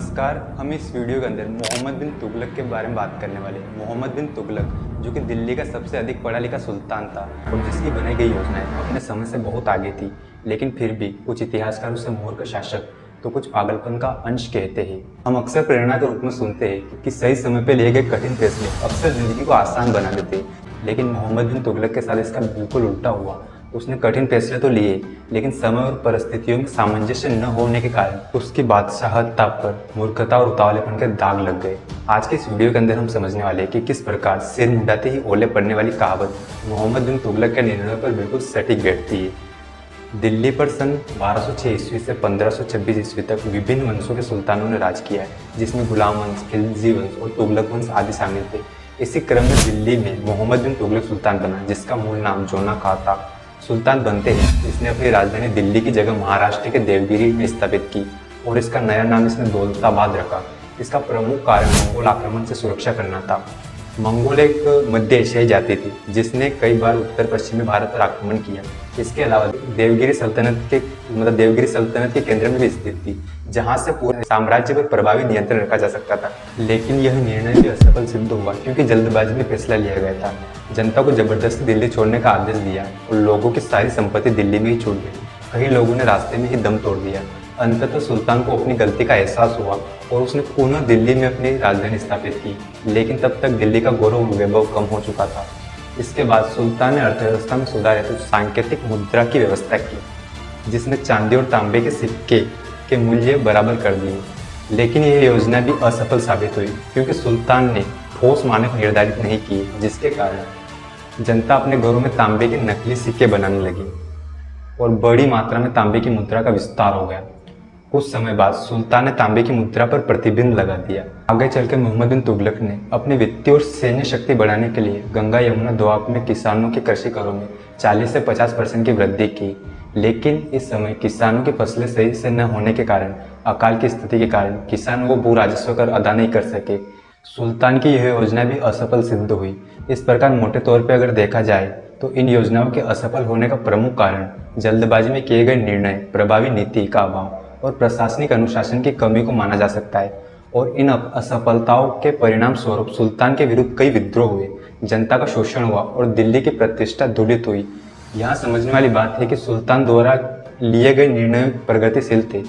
नमस्कार। हम इस वीडियो के अंदर मोहम्मद बिन तुगलक के बारे में बात करने वाले हैं। मोहम्मद बिन तुगलक जो कि दिल्ली का सबसे अधिक पढ़ा लिखा सुल्तान था और जिसकी बनाई गई योजनाएं अपने समय से बहुत आगे थी, लेकिन फिर भी कुछ इतिहासकार उसे मूर्ख शासक तो कुछ पागलपन का अंश कहते हैं। हम अक्सर प्रेरणा के रूप में सुनते हैं कि सही समय पर लिए गए कठिन फैसले अक्सर जिंदगी को आसान बना देते हैं, लेकिन मोहम्मद बिन तुगलक के साथ इसका बिल्कुल उल्टा हुआ। उसने कठिन फैसले तो लिए, लेकिन समय और परिस्थितियों में सामंजस्य न होने के कारण उसकी बादशाहता पर मूर्खता और उतावलेपन के दाग लग गए। आज के इस वीडियो के अंदर हम समझने वाले हैं कि किस प्रकार सिर मुंडाते ही ओले पड़ने वाली कहावत मोहम्मद बिन तुगलक के निर्णय पर बिल्कुल सटीक बैठती है। दिल्ली पर सन 1206 ईस्वी से 1526 ईस्वी तक विभिन्न वंशों के सुल्तानों ने राज किया है, जिसमें गुलाम वंश, खिलजी वंश और तुगलक वंश आदि शामिल थे। इसी क्रम में दिल्ली में मोहम्मद बिन तुगलक सुल्तान बना, जिसका मूल नाम जोना खां था। सुल्तान बनते ही इसने अपनी राजधानी दिल्ली की जगह महाराष्ट्र के देवगिरी में स्थापित की और इसका नया नाम इसने दौलताबाद रखा। इसका प्रमुख कारण मंगोल आक्रमण से सुरक्षा करना था। मंगोल एक मध्य एशियाई जाति थी जिसने कई बार उत्तर पश्चिमी भारत पर आक्रमण किया। इसके अलावा देवगिरी सल्तनत के केंद्र में भी स्थित थी, जहां से पूरे साम्राज्य पर प्रभावी नियंत्रण रखा जा सकता था। लेकिन यह निर्णय भी असफल सिद्ध हुआ क्योंकि जल्दबाजी में फैसला लिया गया था। जनता को जबरदस्ती दिल्ली छोड़ने का आदेश दिया और लोगों की सारी संपत्ति दिल्ली में ही छूट गई। कई लोगों ने रास्ते में ही दम तोड़ दिया। अंततः सुल्तान को अपनी गलती का एहसास हुआ और उसने पुनः दिल्ली में अपनी राजधानी स्थापित की, लेकिन तब तक दिल्ली का गौरव और वैभव कम हो चुका था। इसके बाद सुल्तान ने अर्थव्यवस्था में सुधार हेतु सांकेतिक मुद्रा की व्यवस्था की, जिसने चांदी और तांबे के सिक्के के मूल्य बराबर कर दिए। लेकिन यह योजना भी असफल साबित हुई क्योंकि सुल्तान ने ठोस मानक निर्धारित नहीं किए, जिसके कारण जनता अपने घरों में तांबे के नकली सिक्के बनाने लगी और बड़ी मात्रा में तांबे की मुद्रा का विस्तार हो गया। कुछ समय बाद सुल्तान ने तांबे की मुद्रा पर प्रतिबंध लगा दिया। आगे चलकर मोहम्मद बिन तुगलक ने अपनी वित्तीय और सैन्य शक्ति बढ़ाने के लिए गंगा यमुना दोआब में किसानों के कृषि करों में 40 से 50% की वृद्धि की। लेकिन इस समय किसानों की फसलें सही से न होने के कारण, अकाल की स्थिति के कारण किसानों को भू राजस्व कर अदा नहीं कर सके। सुल्तान की यह योजना भी असफल सिद्ध हुई। इस प्रकार मोटे तौर पर अगर देखा जाए तो इन योजनाओं के असफल होने का प्रमुख कारण जल्दबाजी में किए गए निर्णय, प्रभावी नीति का अभाव और प्रशासनिक अनुशासन की कमी को माना जा सकता है। और इन असफलताओं के परिणाम स्वरूप सुल्तान के विरुद्ध कई विद्रोह हुए, जनता का शोषण हुआ और दिल्ली की प्रतिष्ठा धूलित हुई। यहाँ समझने वाली बात है कि सुल्तान द्वारा लिए गए निर्णय प्रगतिशील थे,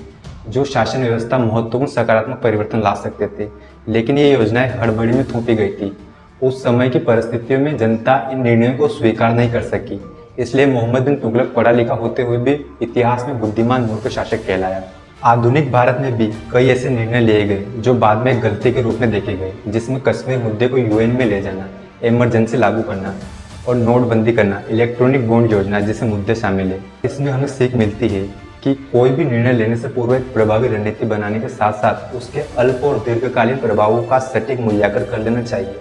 जो शासन व्यवस्था महत्वपूर्ण सकारात्मक परिवर्तन ला सकते थे, लेकिन ये योजनाएं हड़बड़ी में थोपी गई थी। उस समय की परिस्थितियों में जनता इन निर्णयों को स्वीकार नहीं कर सकी, इसलिए मोहम्मद बिन तुगलक पढ़ा लिखा होते हुए भी इतिहास में बुद्धिमान मूर्ख शासक कहलाया। आधुनिक भारत में भी कई ऐसे निर्णय लिए गए जो बाद में एक गलती के रूप में देखे गए, जिसमें कश्मीर मुद्दे को यूएन में ले जाना, इमरजेंसी लागू करना और नोटबंदी करना, इलेक्ट्रॉनिक बॉन्ड योजना जैसे मुद्दे शामिल है। इसमें हमें सीख मिलती है कि कोई भी निर्णय लेने से पूर्व एक प्रभावी रणनीति बनाने के साथ साथ उसके अल्प और दीर्घकालीन प्रभावों का सटीक मूल्यांकन कर लेना चाहिए।